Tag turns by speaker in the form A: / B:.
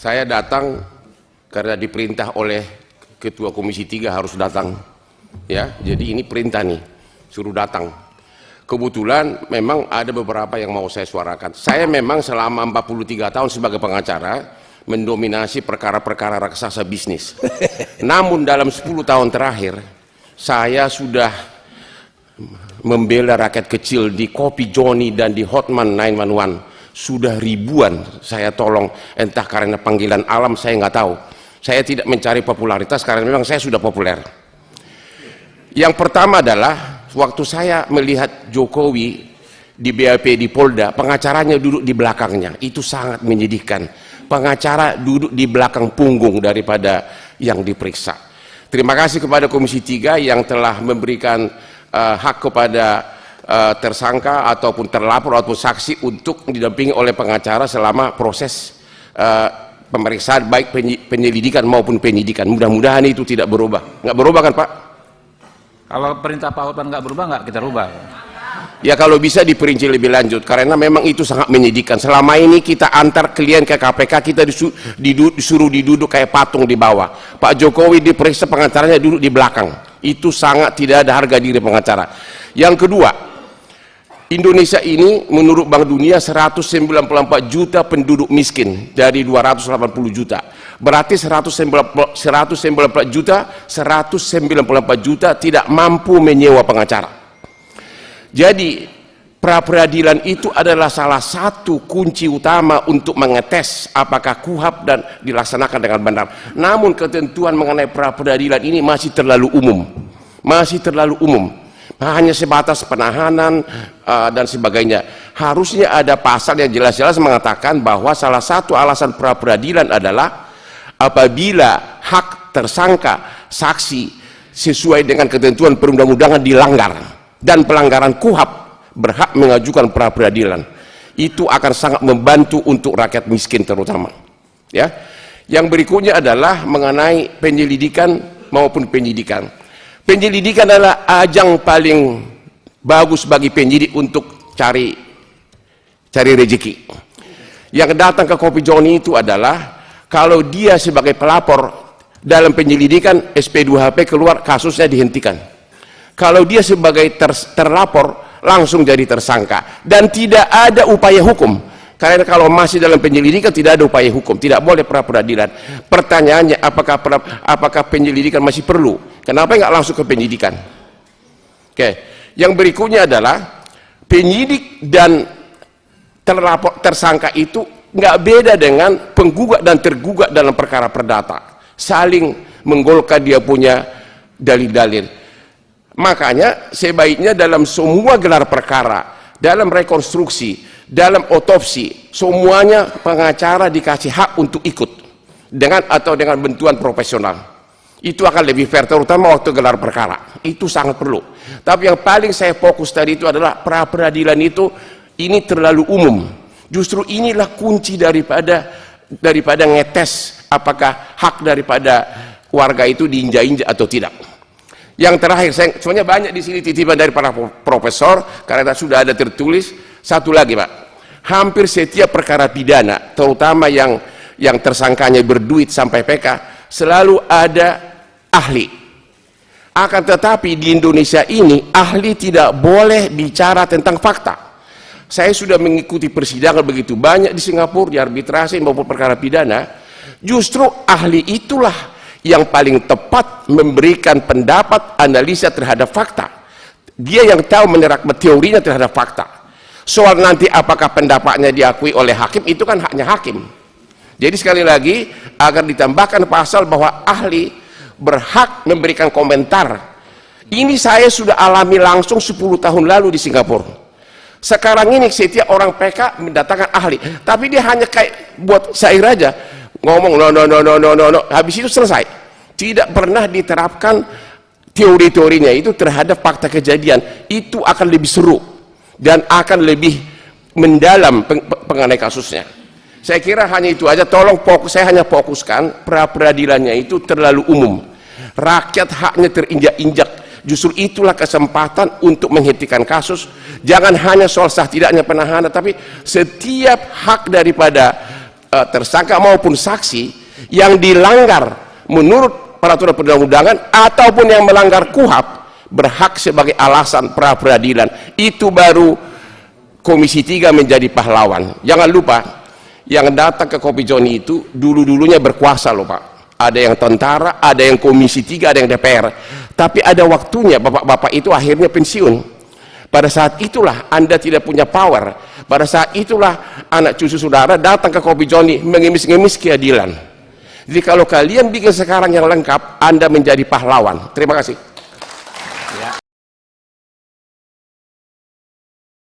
A: Saya datang karena diperintah oleh Ketua Komisi 3 harus datang. Ya, jadi ini perintah nih, suruh datang. Kebetulan memang ada beberapa yang mau saya suarakan. Saya memang selama 43 tahun sebagai pengacara mendominasi perkara-perkara raksasa bisnis. Namun dalam 10 tahun terakhir saya sudah membela rakyat kecil di Kopi Joni dan di Hotman 911. Sudah ribuan saya tolong, entah karena panggilan alam saya nggak tahu. Saya tidak mencari popularitas karena memang saya sudah populer. Yang pertama adalah waktu saya melihat Jokowi di BAP di Polda, pengacaranya duduk di belakangnya, itu sangat menyedihkan. Pengacara duduk di belakang punggung daripada yang diperiksa. Terima kasih kepada Komisi 3 yang telah memberikan hak kepada tersangka ataupun terlapor ataupun saksi untuk didampingi oleh pengacara selama proses pemeriksaan baik penyelidikan maupun penyidikan. Mudah-mudahan itu tidak berubah. Nggak berubah kan Pak?
B: Kalau perintah Pak Hotman nggak berubah, nggak kita rubah.
A: Ya kalau bisa diperinci lebih lanjut karena memang itu sangat menyedihkan. Selama ini kita antar klien ke KPK, kita disuruh diduduk kayak patung di bawah. Pak Jokowi diperiksa, pengacaranya duduk di belakang. Itu sangat tidak ada harga diri pengacara. Yang kedua, Indonesia ini menurut Bank Dunia 194 juta penduduk miskin dari 280 juta. Berarti 194 juta tidak mampu menyewa pengacara. Jadi pra-peradilan itu adalah salah satu kunci utama untuk mengetes apakah KUHP dan dilaksanakan dengan benar. Namun ketentuan mengenai pra-peradilan ini masih terlalu umum. Masih terlalu umum. Hanya sebatas penahanan dan sebagainya. Harusnya ada pasal yang jelas-jelas mengatakan bahwa salah satu alasan pra-peradilan adalah apabila hak tersangka saksi sesuai dengan ketentuan perundang-undangan dilanggar dan pelanggaran KUHP berhak mengajukan pra-peradilan. Itu akan sangat membantu untuk rakyat miskin terutama. Ya. Yang berikutnya adalah mengenai penyelidikan maupun penyidikan. Penyelidikan adalah ajang paling bagus bagi penyidik untuk cari rezeki. Yang datang ke Kopi Joni itu adalah kalau dia sebagai pelapor dalam penyelidikan SP2HP keluar, kasusnya dihentikan. Kalau dia sebagai terlapor langsung jadi tersangka dan tidak ada upaya hukum. Karena kalau masih dalam penyelidikan tidak ada upaya hukum, tidak boleh pra-peradilan. Pertanyaannya apakah penyelidikan masih perlu? Kenapa nggak langsung ke penyidikan? Oke. Yang berikutnya adalah penyidik dan terlapor tersangka itu nggak beda dengan penggugat dan tergugat dalam perkara perdata. Saling menggolkan dia punya dalil-dalil. Makanya sebaiknya dalam semua gelar perkara, dalam rekonstruksi, dalam otopsi, semuanya pengacara dikasih hak untuk ikut dengan bantuan profesional. Itu akan lebih fair, terutama waktu gelar perkara. Itu sangat perlu. Tapi yang paling saya fokus tadi itu adalah pra-peradilan itu ini terlalu umum. Justru inilah kunci daripada ngetes apakah hak daripada warga itu diinjak-injak atau tidak. Yang terakhir, sebenarnya banyak di sini titipan dari para profesor karena sudah ada tertulis. Satu lagi Pak, hampir setiap perkara pidana, terutama yang tersangkanya berduit sampai PK, selalu ada ahli. Akan tetapi di Indonesia ini ahli tidak boleh bicara tentang fakta. Saya sudah mengikuti persidangan begitu banyak di Singapura, di arbitrasi maupun perkara pidana. Justru ahli itulah yang paling tepat memberikan pendapat analisa terhadap fakta. Dia yang tahu menerapkan teorinya terhadap fakta. Soal nanti apakah pendapatnya diakui oleh hakim itu kan haknya hakim. Jadi sekali lagi agar ditambahkan pasal bahwa ahli berhak memberikan komentar. Ini saya sudah alami langsung 10 tahun lalu di Singapura. Sekarang ini setiap orang PK mendatangkan ahli, tapi dia hanya kayak buat syair aja, ngomong no, habis itu selesai. Tidak pernah diterapkan teori-teorinya itu terhadap fakta kejadian. Itu akan lebih seru dan akan lebih mendalam mengenai kasusnya. Saya kira hanya itu aja. Tolong saya hanya fokuskan pra-peradilannya itu terlalu umum. Rakyat haknya terinjak-injak. Justru itulah kesempatan untuk menghentikan kasus. Jangan hanya soal sah tidaknya penahanan, tapi setiap hak daripada tersangka maupun saksi yang dilanggar menurut peraturan perundang-undangan ataupun yang melanggar KUHP berhak sebagai alasan pra peradilan. Itu baru Komisi 3 menjadi pahlawan. Jangan lupa, yang datang ke Kopi Joni itu dulu-dulunya berkuasa loh Pak. Ada yang tentara, ada yang Komisi 3, ada yang DPR. Tapi ada waktunya bapak-bapak itu akhirnya pensiun. Pada saat itulah Anda tidak punya power. Pada saat itulah anak cucu saudara datang ke Kopi Joni mengemis-ngemis keadilan. Jadi kalau kalian bikin sekarang yang lengkap, Anda menjadi pahlawan. Terima kasih.